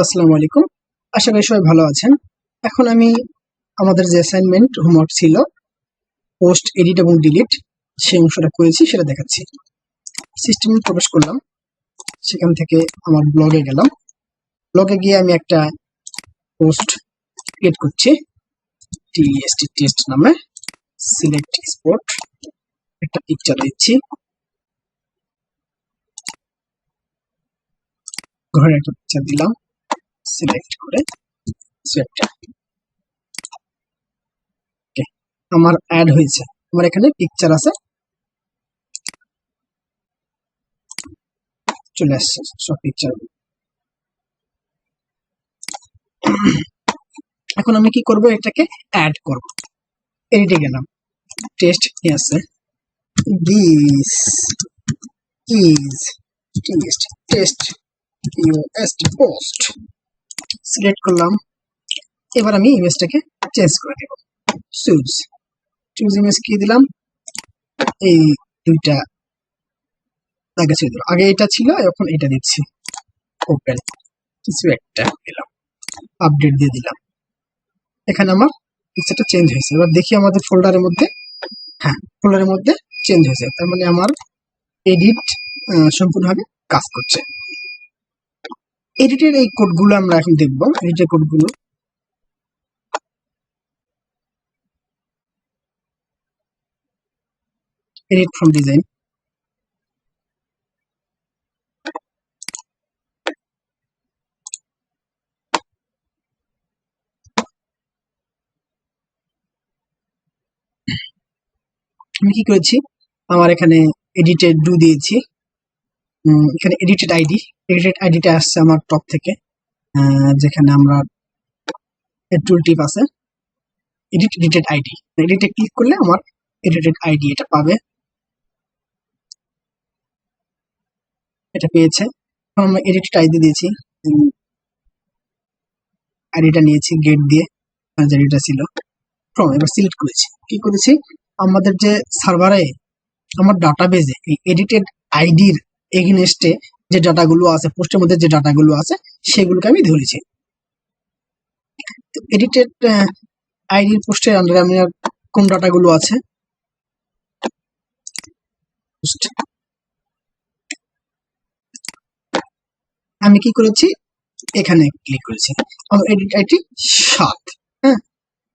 আসসালামু আলাইকুম। আশা করি সবাই ভালো আছেন। এখন আমি আমাদের যে অ্যাসাইনমেন্ট হোমওয়ার্ক ছিল পোস্ট, এডিট এবং ডিলিট সেই অংশটা করেছি সেটা দেখাচ্ছি। সিস্টেমে প্রবেশ করলাম, সেখান থেকে আমার ব্লগে গেলাম। ব্লগে গিয়ে আমি একটা পোস্ট ক্রিয়েট করছি টিএসটি টেস্ট নামে। সিলেক্ট স্পট, একটা পিকচার দিচ্ছি, ঘরের একটা পিকচার দিলাম, সিলেক্ট করে একটা আমার অ্যাড হয়েছে। আমার এখানে পিকচার আছে, চলে আসছে সব পিকচার। এখন আমি কি করব, এটাকে অ্যাড করব। এডিটে গেলাম, টেস্ট নিয়ে আসছে, this is test post, select করলাম। এবার আমি ইমেজটাকে চেঞ্জ করে দেব, চুজ ইমেজ কি দিলাম, এই দুইটা আগে ছিল, আগে এটা ছিল, এখন এটা দিচ্ছি। ওপেন, কিছু একটা দিলাম, আপডেট দিয়ে দিলাম। এখানে আমার পিকচারটা চেঞ্জ হয়েছে। এবার দেখি আমাদের ফোল্ডারের মধ্যে, হ্যাঁ ফোল্ডারের মধ্যে চেঞ্জ হয়েছে, তার মানে আমার এডিট সম্পূর্ণভাবে কাজ করছে। এডিটের এই কোডগুলো আমরা এখন দেখবো। এডিটের কোডগুলো এডিট ফ্রম ডিজাইন, আমি কি করেছি, আমার এখানে এডিটেড ডু দিয়েছি। এখানে এডিটেড আইডিটা আসছে আমার টপ থেকে, যেখানে আমরা টুল টিপ আছে, এডিটেড আইডি। এডিটে ক্লিক করলে আমার এডিটেড আইডি এটা পাবে, এটা পেয়েছে। আমরা এডিটেড আইডি দিয়েছি, আইডিটা নিয়েছি গেট দিয়ে, যেটা ছিল ফ্রম। এবার সিলেক্ট করেছি, কি করেছি, আমাদের যে সার্ভারে আমার ডাটাবেজে এই এডিটেড আইডির এগেইনস্টে যে ডাটাগুলো আছে, পোস্টের মধ্যে যে ডাটাগুলো আছে সেগুলোকে আমি ধরেছি। এডিটেড আইডির পোস্টের আন্ডারে আমি কোন ডাটাগুলো আছে, আমি কি করেছি, এখানে ক্লিক করেছি। আমার এডিট আইডি 7, হ্যাঁ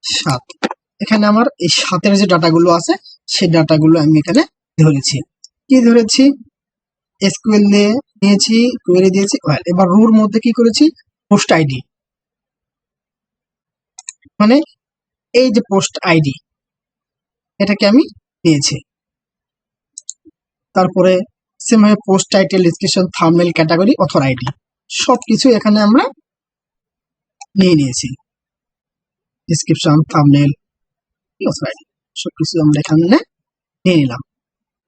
7। এখানে আমার এই 7-এর যে ডাটাগুলো আছে সেই ডাটাগুলো আমি এখানে ধরেছি। কি ধরেছি, এসকিউএল দিয়ে নিয়েছি, কোয়েরি দিয়েছি। এবার রুর মধ্যে কি করেছি, পোস্ট আইডি, মানে এই যে পোস্ট আইডি এটাকে আমি নিয়েছি। তারপরে সেমভাবে post title, description, thumbnail, category, author ID সবকিছু এখানে আমরা নিয়ে নিয়েছি। ডেসক্রিপশন, থাম্বনেল, অথর আইডি সবকিছু আমরা এখানে নিয়ে নিলাম।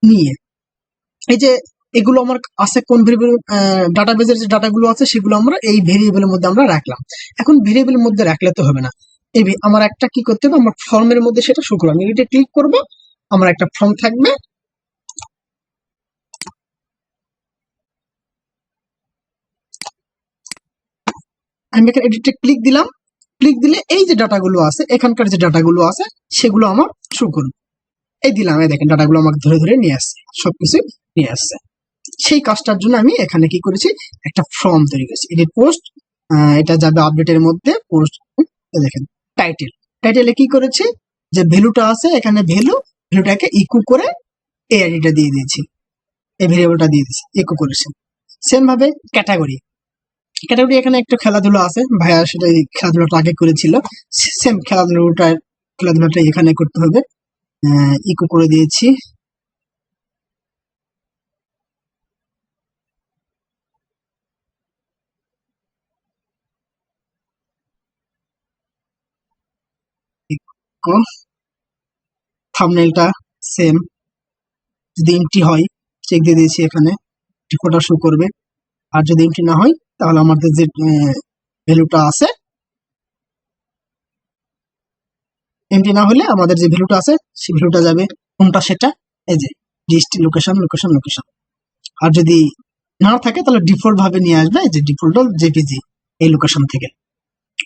নিয়ে এই যে এগুলো আমার আছে কোন ভেরিয়েবল, ডাটাবেজের যে ডাটাগুলো আছে সেগুলো আমরা এই ভেরিয়েবলের মধ্যে আমরা রাখলাম। এখন ভেরিয়েবলের মধ্যে রাখলে তো হবে না, এই আমার একটা কি করতে হবে, আমার ফর্মের মধ্যে সেটা শো করবো। আমি এটা ক্লিক করব, আমার একটা ফর্ম থাকবে, আমি এখানে এডিটে ক্লিক দিলাম। ক্লিক দিলে এই যে ডাটাগুলো আছে, এখানকার যে ডাটাগুলো আছে সেগুলো আমার শো করবে। এই দিলাম, এই দেখেন ডাটাগুলো আমাকে ধরে ধরে নিয়ে আসছে, সবকিছু নিয়ে আসছে। সেই কাজটার জন্য আমি এখানে কি করেছি, একটা ফর্ম তৈরি করেছি। এডিট পোস্ট, এটা যাবে আপডেটের মধ্যে। পোস্ট দেখেন টাইটেলে কি করেছি, যে ভ্যালুটা আছে এখানে ভ্যালুটাকে ইকো করে এই আইডিটা দিয়ে দিয়েছি, এই ভেরিয়েবলটা দিয়ে দিয়েছি, ইকো করেছি। সেম ভাবে ক্যাটাগরি এখানে একটু খেলাধুলা আছে, ভাইয়া সেটা এই খেলাধুলাটা আগে করেছিল। সেম খেলাধুলাটা এখানে করতে হবে, ইকো করে দিয়েছি। থাম্বনেলটা সেম, যদি এন্ট্রি হয় চেক দিয়ে দিয়েছি, এখানে ফটো শো করবে। আর যদি এন্ট্রি না হয় তাহলে আমাদের যে ভ্যালুটা আছে, এন্ট্রি না হলে আমাদের যে ভ্যালুটা আছে সেই ভ্যালুটা যাবে কোনটা, সেটা এই যে ডিএসটি লোকেশন। আর যদি না থাকে তাহলে ডিফল্ট ভাবে নিয়ে আসবে, এই যে ডিফল্ট জেপিজি, এই লোকেশন থেকে।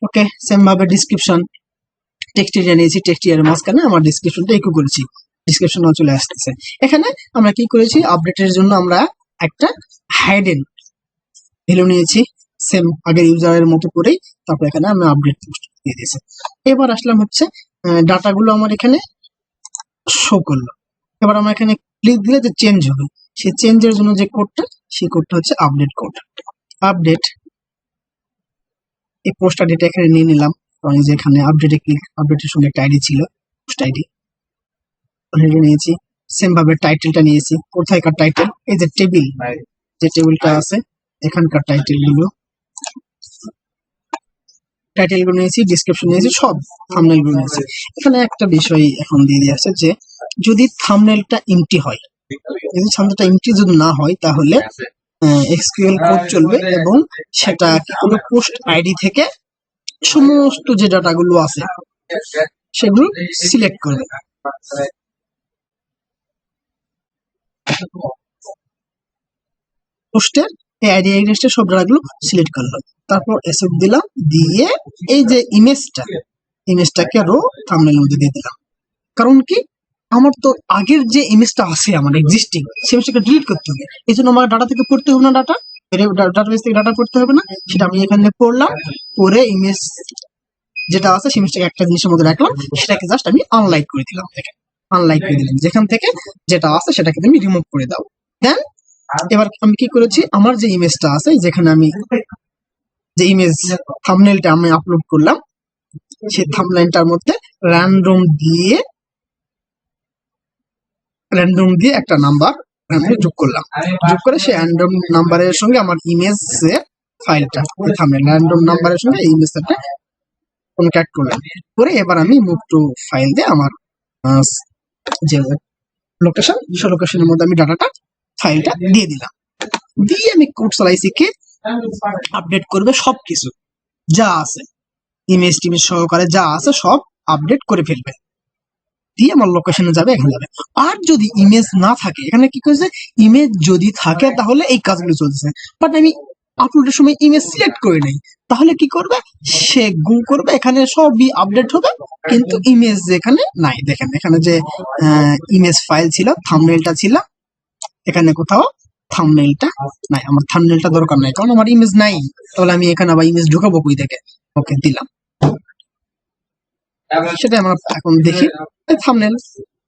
ওকে, সেম ভাবে ডিসক্রিপশন টেক্সট এরিয়া নিয়েছি, টেক্সট এরিয়ার মাঝখানে আমার ডিসক্রিপশনটা ইকো করেছি, ডিসক্রিপশন চলে আসতেছে। এখানে আমরা কি করেছি, আপডেটের জন্য আমরা একটা হাইডেন ভ্যালু নিয়েছি, সেম আগের ইউজারের মতো করেই। তারপর এখানে আমি আপডেট দিয়ে দিয়েছি। এবার আসলাম হচ্ছে ডাটাগুলো আমার এখানে শো করলো। এবার আমরা এখানে ক্লিক দিলে যে চেঞ্জ হবে, সেই চেঞ্জের জন্য যে কোডটা, সেই কোডটা হচ্ছে আপডেট কোড। আপডেট, এই পোস্ট আইডিটা এখানে নিয়ে নিলাম, কারণ এই যে এখানে আপডেটে ক্লিক, আপডেটের সঙ্গে একটা আইডি ছিল, পোস্ট আইডি অলরেডি নিয়েছি। সেম ভাবে টাইটেলটা নিয়েছি, কোথায়কার টাইটেল, এই যে টেবিল, যে টেবিলটা আছে এখানকার টাইটেল গুলো নিয়েছি, ডিসক্রিপশন নিয়েছি, সব থাম্বনেল গুলো নিয়েছি। এখানে একটা বিষয় এখন দিয়ে দিয়েছে যে যদি থাম্বনেলটা এমটি হয়, যদি থাম্বনেলটা এমটি যদি না হয় তাহলে এসকিউএল কোড চলবে এবং সেটা কি করবে, পোস্ট আইডি থেকে সমস্ত যে ডাটাগুলো আছে সেগুলো সিলেক্ট করবে। পোস্টের এই আইডি অ্যাড্রেসটা সব ডাটাগুলো সিলেক্ট করলো, তারপর এসব দিলাম, দিয়ে এই যে ইমেজটাকে আরো থাম্বনেলের মধ্যে দিয়ে দিলাম। কারণ কি, আমার তো আগের যে ইমেজটা আছে আমার এক্সিস্টিং, সেই ইমেজটাকে ডিলিট করতে হবে। এই জন্য আমার ডাটা থেকে পড়তে হবে না, ডাটাবেস থেকে ডাটা পড়তে হবে না, সেটা আমি এখানে পড়লাম, পরে ইমেজ যেটা আছে সেই ইমেজটাকে একটা জিনিসের মধ্যে রাখলাম, সেটাকে জাস্ট আমি আনলাইক করে দিলাম। দেখেন, আনলাইক করে দিলাম, যেখান থেকে যেটা আছে সেটাকে তুমি রিমুভ করে দাও। দেন এবার আমি কি করেছি, আমার যে ইমেজটা আছে, যেখানে আমি যে ইমেজ থাম্বনেলটা আমি আপলোড করলাম, সেই থাম্বনেলটার মধ্যে র্যান্ডম দিয়ে একটা নাম্বার আমি যোগ করলাম, যোগ করে সেই র্যান্ডম নাম্বারের সঙ্গে আমার ইমেজের ফাইলটা, থাম্বনেল র্যান্ডম নাম্বারের সঙ্গে ইমেজটা কনক্যাক্ট করলাম, করে এবার আমি মুভ টু ফাইল দিয়ে আমার যে লোকেশন, সেই লোকেশনের মধ্যে আমি ডাটাটা ফাইলটা দিয়ে দিলাম, দিয়ে আমি কোড চালাইছি কে আপডেট করবে সবকিছু যা আছে, ইমেজ টিমেজ সহকারে যা আছে সব আপডেট করে ফেলবে, দিয়ে আমার লোকেশনে যাবে, এখানে যাবে। আর যদি ইমেজ না থাকে, এখানে কি করেছে, ইমেজ যদি থাকে তাহলে এই কাজগুলো চলতেছে, বাট আমি আপলোডের সময় ইমেজ সিলেক্ট করে নেই, তাহলে কি করবে, সে গু করবে, এখানে সবই আপডেট হবে, কিন্তু ইমেজ এখানে নাই। দেখেন এখানে যে ইমেজ ফাইল ছিল, থাম্বনেলটা ছিল, এখানে কোথাও থাম্বনেলটা নাই, আমার থাম্বনেলটা দরকার নাই, কারণ আমার ইমেজ নাই, তাহলে আমি এখানে আবার ইমেজ ঢুকাবো কই থেকে। ওকে, দিলাম, সেটা আমরা এখন দেখি। থাম্বনেল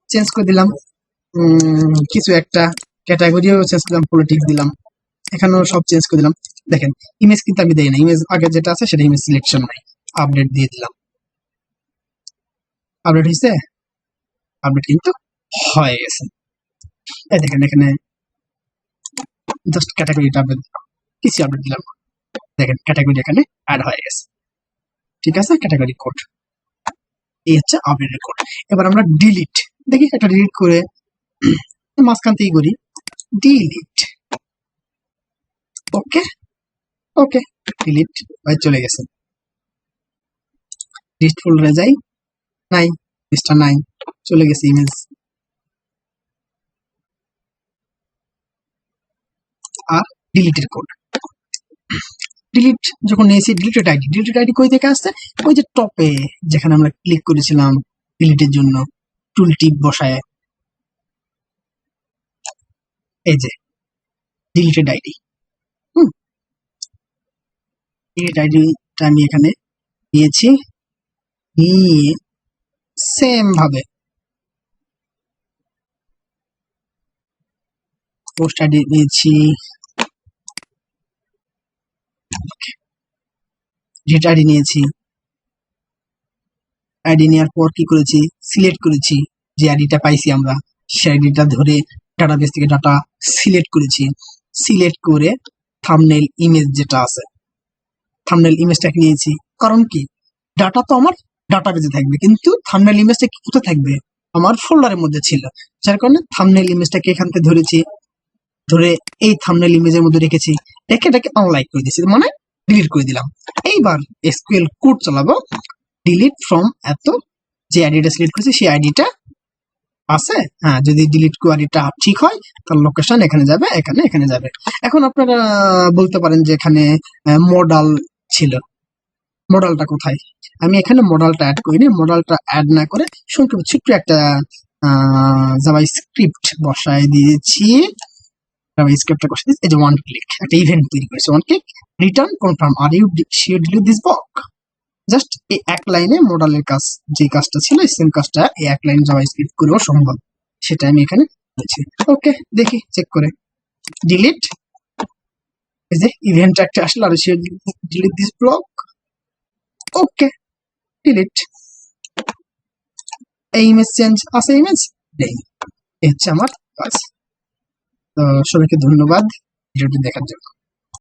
চেঞ্জ করে দিলাম, কিছু একটা ক্যাটাগরিও চেঞ্জ করলাম, পলিটিক্স দিলাম, এখানেও সব চেঞ্জ করে দিলাম। দেখেন ইমেজ কিন্তু আমি দেই না, ইমেজ আগে যেটা আছে সেটা ইমেজ সিলেকশন নাই, আপডেট দিয়ে দিলাম, আপডেট হয়েছে, আপডেট কিন্তু হয়ে গেছে। এই দেখেন এখানে জাস্ট ক্যাটাগরিটা আপডেট দিলাম, কিছু আপডেট দিলাম, দেখেন ক্যাটাগরি এখানে অ্যাড হয়ে গেছে। ঠিক আছে, ক্যাটাগরি কোড, এই হচ্ছে আপডেটের কোড। এবার আমরা ডিলিট দেখি, একটা ডিলিট করে মাঝখান থেকে করি, ডিলিট, ওকে ওকে, ডিলিট হয়ে চলে গেছে। লিস্ট ফোল্ডারে যাই, নাই, লিস্টটা নাই, চলে গেছে ইমেজ। আর ডিলিটের কোড, ডিলিট যখন নিয়েছি, ডিলিটেড আইডি কই থেকে আসছে, ওই যে টপে যেখানে আমরা ক্লিক করেছিলাম ডিলিটের জন্য, টুল টিপ বসায়, এই যে ডিলিটেড আইডি, ডিলিট আইডিটা আমি এখানে নিয়েছি, নিয়ে সেম ভাবে পোস্ট আইডি নিয়েছি, ডিলিট আইডি নিয়েছি, আইডি নেওয়ার পর কি করেছি, সিলেক্ট করেছি, যে আইডিটা পাইছি আমরা সেই আইডিটা ধরে ডাটাবেস থেকে ডাটা সিলেক্ট করেছি, সিলেক্ট করে থাম্বনেল ইমেজ যেটা আছে, থাম্বনেল ইমেজটাকে নিয়েছি। কারণ কি, ডাটা তো আমার ডাটাবেসে থাকবে, কিন্তু থাম্বনেল ইমেজটা কি কোথায় থাকবে, আমার ফোল্ডারের মধ্যে ছিল, যার কারণে থাম্বনেল ইমেজটাকে এখান থেকে ধরেছি, ধরে এই থাম্বনেল ইমেজের মধ্যে রেখেছি, রেখে এটাকে আনলাইক করে দিয়েছি, মানে ডিলিট করে দিলাম। এইবার এসকিউএল কোড চালাবো, ডিলিট ফ্রম এত, যে আইডিটা সিলেক্ট করেছি সেই আইডিটা আছে, হ্যাঁ, যদি ডিলিট কোয়ারিটা ঠিক হয় তাহলে লোকেশন এখানে যাবে, এখানে যাবে। এখন আপনারা বলতে পারেন যে এখানে মডাল ছিল, মডেলটা কোথায়? আমি এখানে মডেলটা অ্যাড করিনি, মডেলটা অ্যাড না করে সংক্ষেপে ছোট্ট একটা জাভাস্ক্রিপ্ট বসায় দিয়েছি। জাভাস্ক্রিপ্টটা বসাই দিয়েছি, এই যে ওয়ান ক্লিক একটা ইভেন্ট তৈরি করেছে, one click return confirm are you sure delete this block. Just এই এক লাইনে মডেলের কাজ, যে কাজটা ছিল সেম কাজটা এই এক লাইন জাভাস্ক্রিপ্ট করেও সম্ভব, সেটা আমি এখানে বলছি। ওকে, দেখি চেক করে ডিলিট, এই যে ইভেন্ট একটা আসলে আর sure delete this block. Okay, delete. এই ইমেজ চেঞ্জ আছে, ইমেজ নেই, এই হচ্ছে আমার কাজ। তো সবাইকে ধন্যবাদ ভিডিওটি দেখার জন্য।